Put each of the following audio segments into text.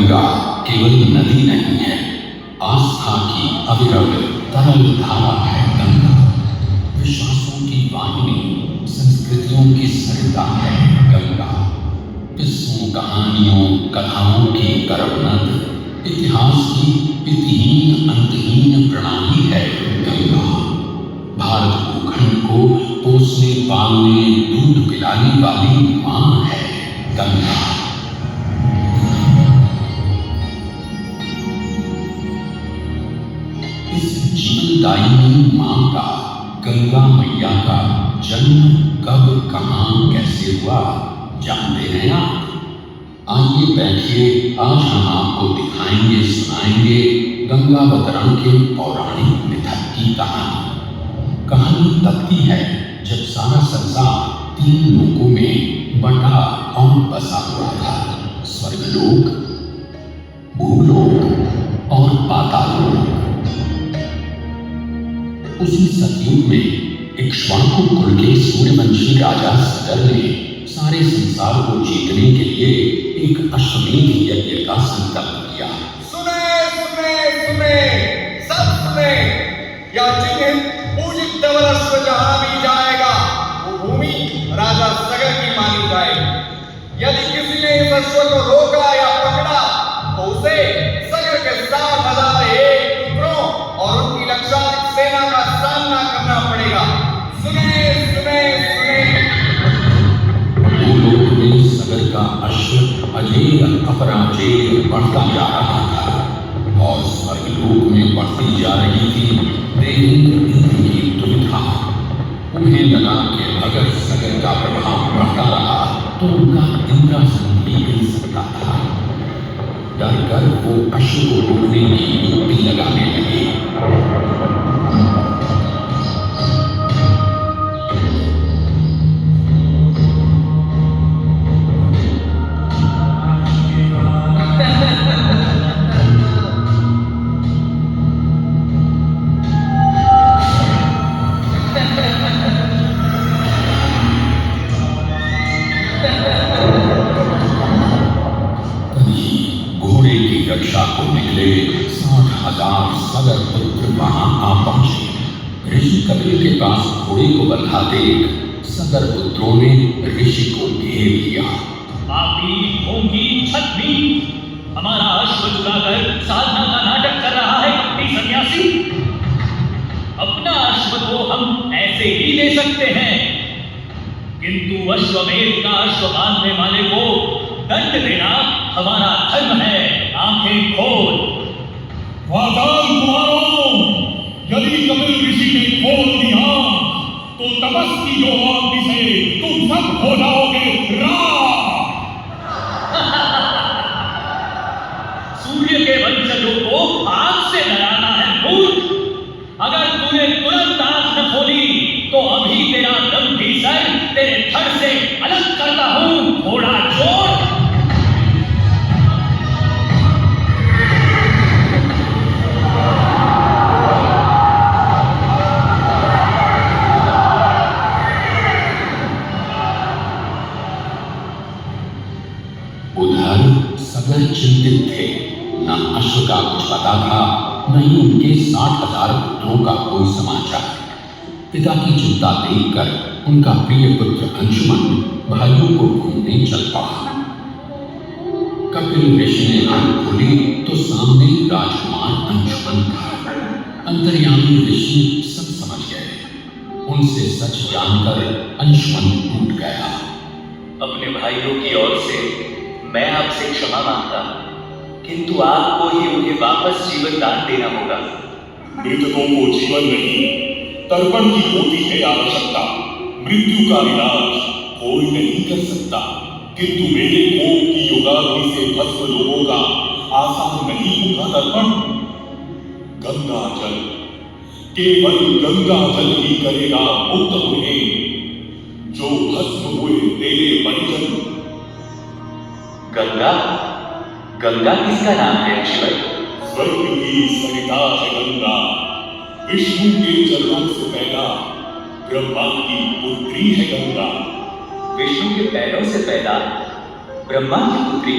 गंगा केवल नदी नहीं है, आस्था की अविरल तरल धारा है गंगा। विश्वासों की वाहिनी, संस्कृतियों की सरिता है गंगा। किस्सों, कहानियों, कथाओं की करवनद, इतिहास की इतिहीन अंतहीन प्रणाली है गंगा। भारत भूखंड को पोसने पालने दूध पिलाने वाली मां है गंगा। इस जीवनदायिनी मां का, गंगा मैया का जन्म कब, कहां, कैसे हुआ जानते हैं आप? आइए बैठिए, आज हम आपको दिखाएंगे, सुनाएंगे गंगावतरण के पौराणिक मिथक की कहानी। कहानी तब की है जब सारा संसार 3 लोकों में बंटा और बसा हुआ था, स्वर्गलोक, भूलोक और पाताललोक। उसी सतयुग में इक्ष्वाकु कुल के सूर्यवंशी राजा सगर ने सारे संसार को जीतने के लिए एक अश्वमेध यज्ञ का संकल्प किया। सुने सुने सुने, सब सुने, या जिन्हें पूजित धवल अश्व जहां भी जाएगा वो भूमि राजा सगर की मानी जाएगी। यदि किसी ने इस अश्व को रोका या पकड़ा तो उसे सगर के 7,001 पुत्रों और उनकी लक्षाधिक सेना का सामना करना पड़ेगा। सुने सुने सुने। भूलोक में सगर का अश्व अजेय अपराजेय बढ़ता जा रहा था और स्वर्गलोक में बढ़ती जा रही थी देवेंद्र इंद्र की दुविधा। उन्हें लगा कि अगर सगर का प्रभाव बढ़ता रहा तो उनका इंद्रासन भी गिर सकता था। डर कर वो अश्व को रोकने की युक्ति लगाने लगे। घोड़े की रक्षा को निकले 60,000 सगर पुत्र वहां आ पहुंचे। ऋषि कपिल के पास घोड़े को बंधा देख सगर पुत्रों ने ऋषि को घेर लिया। पापी, ढोंगी, छद्मी, हमारा अश्व चुराकर साधना का नाटक कर रहा है कपटी सन्यासी। अपना अश्व तो हम ऐसे ही ले सकते हैं, किंतु अश्वमेध का अश्व बांधने वाले को दंड देना हमारा धर्म है। आंखें खोल। वाताल कुमारों, यदि कपिल ऋषि ने खोल दिया तो तपस्वी जो अग्नि से तुम सब हो जाओगे राख। सूर्य के वंशजों को आग से डराना है मूर्ख। अगर तूने तुरंत आंख न खोली तो अभी तेरा दम भीतर तेरे धड़ से अलग करता हूं। घोड़ा छोड़। उधर सगर चिंतित थे, न अश्व का कुछ पता था, न ही उनके 60,000 पुत्रों का कोई समाचार। पिता की चिंता देखकर उनका प्रिय पुत्र अंशुमन भाइयों को ढूंढने चल पड़ा। कपिल ऋषि ने आंख खोली तो सामने राजकुमार अंशुमन था। अंतर्यामी ऋषि सब समझ गए। उनसे सच जानकर अंशुमन टूट गया। अपने भाइयों की ओर से मैं आपसे क्षमा मांगता हूं, किंतु आपको ही उन्हें वापस जीवन दान देना होगा। मृतकों को जीवन नहीं, तर्पण की होती है आवश्यकता। मृत्यु का इलाज कोई नहीं कर सकता, किंतु मेरे कोप की योगाग्नि से भस्म लोगों का आसान नहीं होगा तर्पण। गंगा जल, केवल गंगा जल ही करेगा मुक्त उन्हें, जो भस्म हुए तेरे परिजन। गंगा? गंगा किसका नाम है ऋषिवर? स्वर्ग की सरिता है गंगा, विष्णु के चरणों से पैदा ब्रह्मा की पुत्री है गंगा। विष्णु के पैरों से पैदा ब्रह्मा की पुत्री?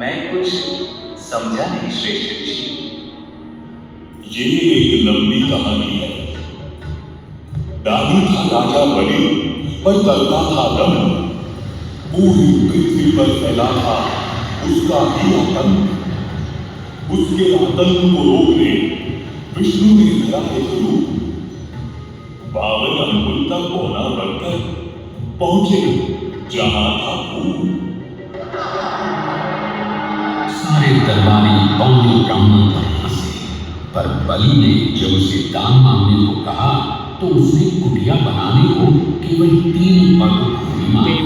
मैं कुछ समझा नहीं श्रेष्ठ ऋषि। ये एक लंबी कहानी है। दानी था राजा बलि, पर करता था दम। पूरी पृथ्वी पर फैला था उसका ही आतंक। उसके आतंक को रोकने विष्णु ने धरा एक रूप। 52 अंगुल का कोना बनकर पहुंचे जहां था भूत। सारे दरबारी पौने ब्राह्मण पर हंसे, पर बलि ने जब उसे दान मांगने को कहा तो उसने कुटिया बनाने को केवल 3 पग भूमि मांगी।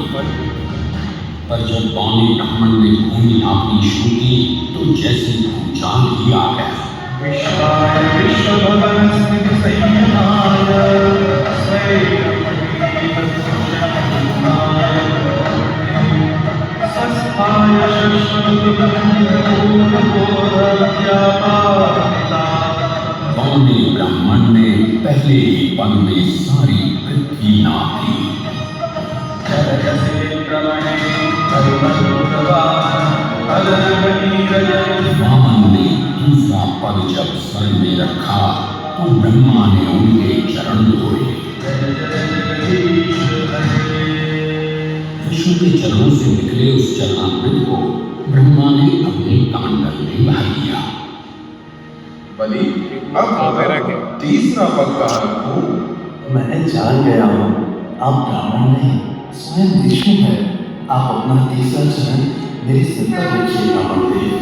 पर जब पौने ब्राह्मण ने भूमि नापनी शुरू की तो जैसे भूचाल ही आ गया। विश्वाय विश्वभवन स्थिति संयमाय पौने ब्राह्मण ने पहले ही पग में सारी पृथ्वी नाप दी। वामन ने दूसरा पग जब स्वर में रखा तो ब्रह्मा ने उनके चरण धोए। विष्णु के चरणों से निकले उस चरणामृत को ब्रह्मा ने अपने कमंडल में भर लिया। बलि, अब तीसरा पग कहाँ रखूं? मैंने जान गया हूँ आप ब्राह्मण नहीं स्वयं विष्णु है। आप अपना तीसरा चरण मेरे सिर पर रखिए ब्राह्मण देव।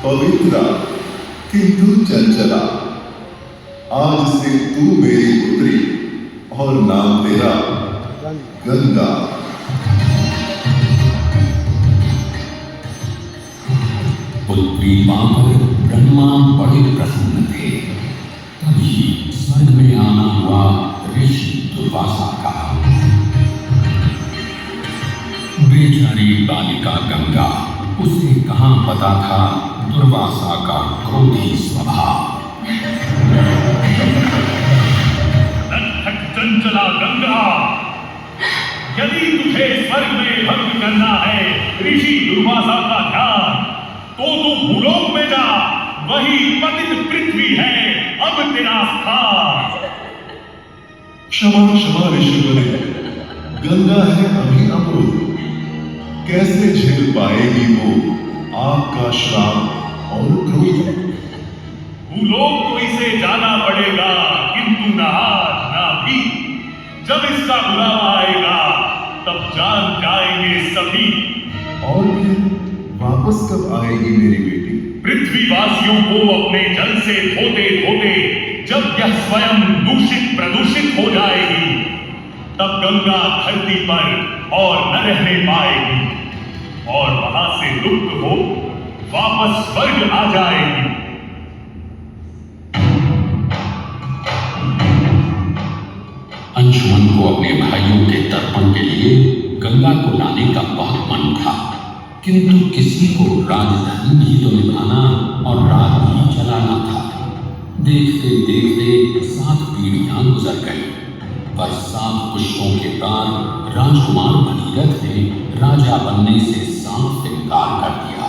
पवित्रा किंतु चंचला, आज से तू मेरी पुत्री और नाम तेरा गंगा। पुत्री पाकर ब्रह्मा बड़े प्रसन्न थे। तभी स्वर्ग में आना हुआ ऋषि दुर्वासा का। बेचारी बालिका गंगा, उसे कहाँ पता था दुर्वासा का क्रोधी स्वभाव। नटखट चंचला गंगा, यदि तुझे स्वर्ग में भंग करना है ऋषि दुर्वासा का ध्यान, तो तू भूलोक में जा। वही पतित पृथ्वी है अब तेरा स्थान। क्षमा क्षमा ऋषिवरे, गंगा है अभी अमृत, कैसे झेल पाएगी वो आपका श्राप और क्रोध। भूलोक तो इसे जाना पड़ेगा, किंतु न आज न अभी। जब इसका बुलावा आएगा तब जान जाएंगे सभी। और फिर वापस कब आएगी मेरी बेटी? पृथ्वीवासियों को अपने जल से धोते धोते जब यह स्वयं दूषित प्रदूषित हो जाएगी, तब गंगा धरती पर और न रहने पाएगी और वहां से लुप्त हो वापस स्वर्ग आ जाएगी। अंशुमन को अपने भाइयों के तर्पण के लिए गंगा को लाने का बहुत मन था, किंतु किसी को राजधर्म भी तो निभाना और राज भी चलाना था। देखते देखते 7 पीढ़ियां गुजर गई, पर 7 पुष्पों के बाद राजकुमार भगीरथ ने राजा बनने से साफ इनकार कर दिया।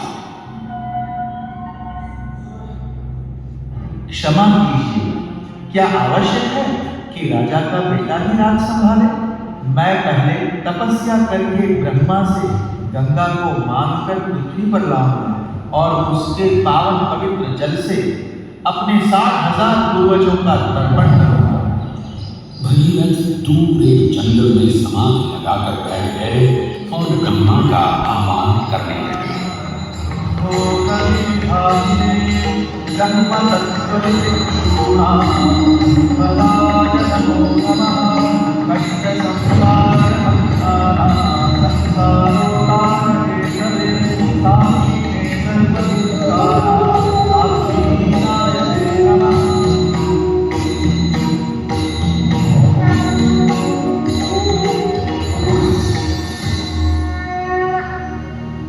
क्षमा कीजिए, क्या आवश्यक है कि राजा का बेटा ही राज संभाले? मैं पहले तपस्या करके ब्रह्मा से गंगा को मांगकर पृथ्वी पर लाऊंगा और उसके पावन पवित्र जल से अपने 60,000 पूर्वजों का तर्पण करूंगा। भगीरथ दूर एक जंगल में समाधि लगाकर बैठ गए और ब्रह्मा का आह्वान करने लगे।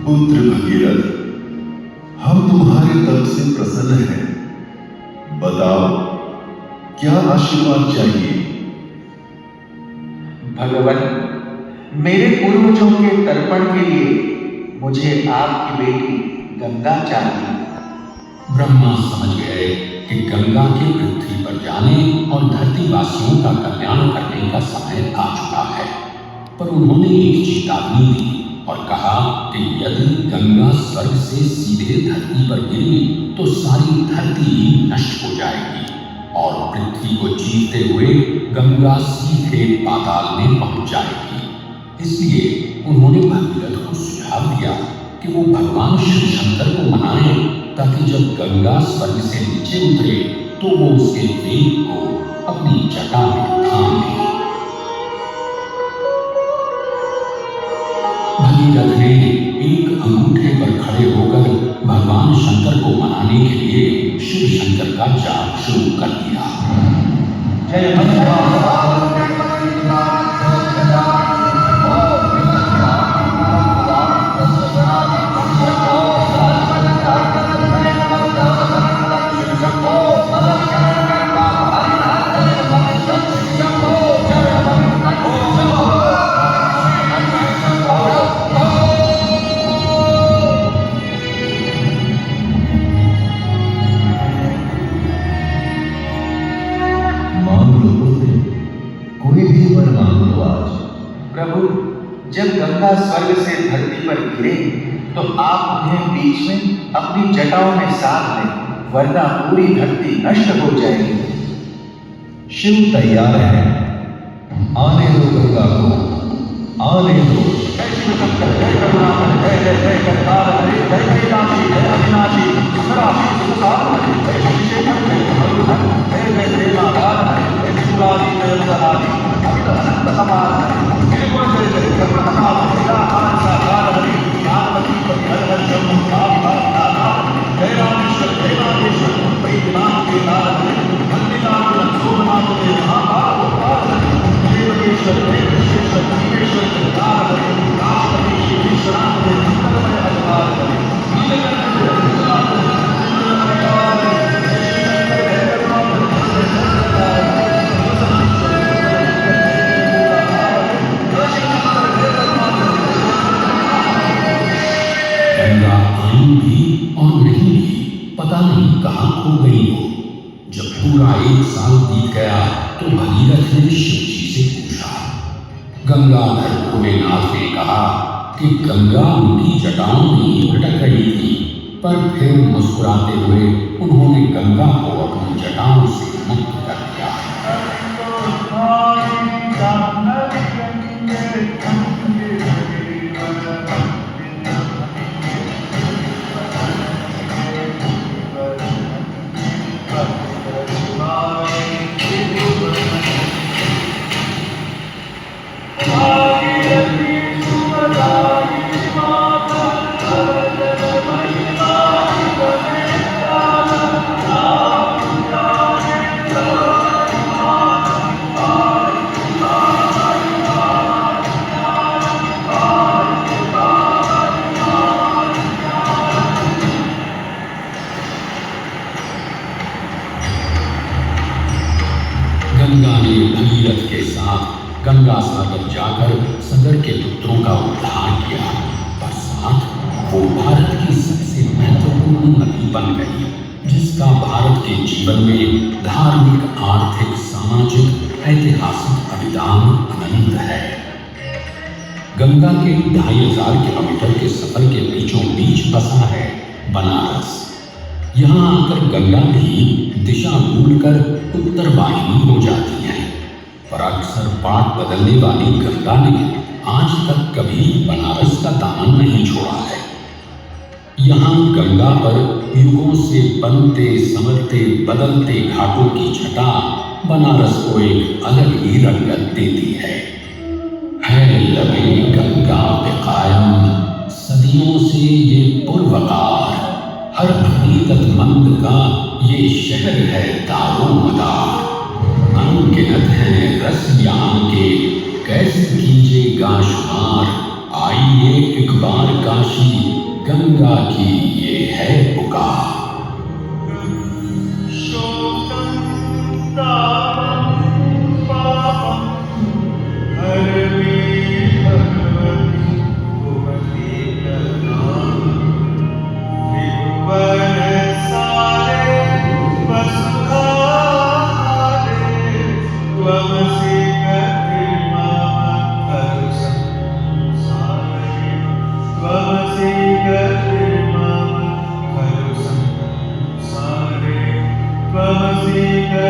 पुत्र भगीरथ, हम तुम्हारे तप से प्रसन्न हैं। बताओ, क्या आशीर्वाद चाहिए? भगवान, मेरे पूर्वजों के तर्पण के लिए मुझे आपकी बेटी गंगा चाहिए। ब्रह्मा समझ गए कि गंगा के पृथ्वी पर जाने और धरतीवासियों का कल्याण करने का समय आ चुका है। पर उन्होंने एक चेतावनी दी और कहा कि यदि गंगा स्वर्ग से सीधे धरती पर गिरी तो सारी धरती ही नष्ट हो जाएगी और पृथ्वी को चीरते हुए गंगा सीधे पाताल में पहुंच जाएगी। इसलिए उन्होंने भगीरथ को सुझाव दिया कि वो भगवान शिव शंकर को मनाए, ताकि जब गंगा स्वर्ग से नीचे उतरे तो वो उसके वेग को अपनी जटा में थाम ले। भगीरथ ने एक अंगूठे पर खड़े होकर भगवान शंकर को मनाने के लिए शिव शंकर का जाप शुरू कर दिया। जय मांग लो पुत्र, कोई भी वर मांग लो आज। प्रभु, जब गंगा स्वर्ग से धरती पर गिरे तो आप उन्हें बीच में अपनी जटाओं में साध लें, वरना पूरी धरती नष्ट हो जाएगी। शिव तैयार है, आने दो गंगा को, आने दो। जय शिव शंकर, जय करुणाकर, जय जय जय करतार हरे, जय कैलाशी, जय अविनाशी, सुराशी, सुसार, जय शिवशेखर, जय मधुधर, जय जय देवाधार हरे, जय शिवाजी, जय सहारी, अमित अनंत समार हरे, त्रिपुर जय जय ब्रह्मनाथ, निराकार साकार हरे, पार्वती पति हर हर शंभु नाम नाम, जय रामेश्वर, जय नागेश्वर, वैद्यनाथ के नाथ हरे, मल्लिकार्जुन सोमनाथ के महाभाग हरे, देवकेश्वर, जय विश्वेश्वर, जीवेश्वर के नाथ हरे, राष्ट्रपति श्री विश्वनाथ के मंगलमय अवतार हरे, नीलकंठ जय विश्वनाथ हरे, गंगा आई भी और नहीं भी, पता नहीं कहाँ खो गई हो। जब पूरा 1 साल बीत गया तो भगीरथ ने शिव जी से पूछा। गंगाधर भोलेनाथ ने कहा कि गंगा उनकी जटाओं में ही भटक रही थी, पर फिर मुस्कुराते हुए उन्होंने गंगा को अपनी जटाओं से मुक्त कर दिया। गंगा ने भगीरथ के साथ गंगा सागर जाकर सगर के पुत्रों का उद्धार किया, पर साथ वो भारत की सबसे महत्वपूर्ण नदी बन गई, जिसका भारत के जीवन में धार्मिक, आर्थिक, सामाजिक, ऐतिहासिक अभिदान अनंत है। गंगा के 2500 किलोमीटर के सफर के बीचों बीच बसा है बनारस। यहाँ आकर गंगा भी दिशा भूलकर उत्तर वाहिनी हो जाती है, पर अक्सर पाठ बदलने वाली गंगा ने आज तक कभी बनारस का दामन नहीं छोड़ा है। यहाँ गंगा पर युगों से बनते संवरते बदलते घाटों की छटा बनारस को एक अलग ही रंगत देती है लबे गंगा पे कायम सदियों से ये पुरवकार, हर हकीकतमंद का ये शहर है दारोमदार। अनगिनत हैं रसियान के, कैसे कीजिएगा शुमार, आइए एक बार काशी गंगा की ये है पुकार। Vamasi